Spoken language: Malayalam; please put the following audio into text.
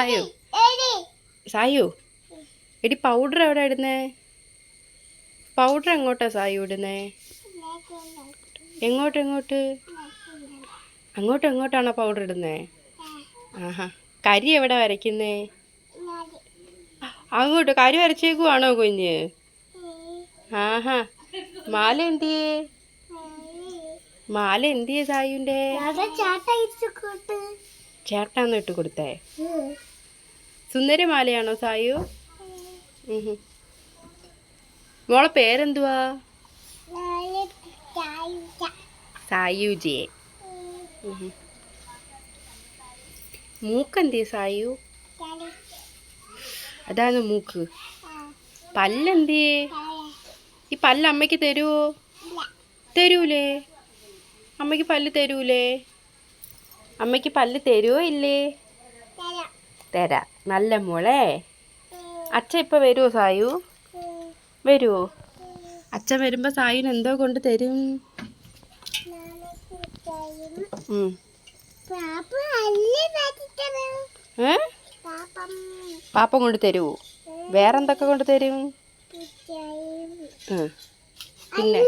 സായു സായു എടി പൗഡർ എവിടെ ഇടുന്നേ? പൗഡർ എങ്ങോട്ടാ സായു ഇടുന്നേ? എങ്ങോട്ട് അങ്ങോട്ടാണോ പൗഡർ ഇടുന്നേ? ആഹാ. കരി എവിടെ വരയ്ക്കുന്നേ? അങ്ങോട്ട് കരി വരച്ചേക്കുവാണോ കുഞ്ഞ്? ആഹാ. മാല എന്തിയേ സായുന്റെ? ചേട്ടാന്ന് ഇട്ട് കൊടുത്തേ? സുന്ദരി മാലയാണോ സായു? മോളെ പേരെന്തുവാ? സായുജി. മൂക്കെന്തിയെ സായു? അതാണ് മൂക്ക്. പല്ലെന്തിയെ? ഈ പല്ല് അമ്മയ്ക്ക് തരുവോ? തരൂലേ? അമ്മയ്ക്ക് പല്ല് തരൂലേ? അമ്മയ്ക്ക് പല്ല് തരുവോ ഇല്ലേ? തരാം. നല്ല മോളെ. അച്ഛൻ ഇപ്പം വരുമോ സായു? വരുമോ? അച്ഛൻ വരുമ്പോൾ സായുന് എന്തോ കൊണ്ട് തരും? പാപ്പം കൊണ്ട് തരുമോ? വേറെന്തൊക്കെ കൊണ്ട് തരും? പിന്നെ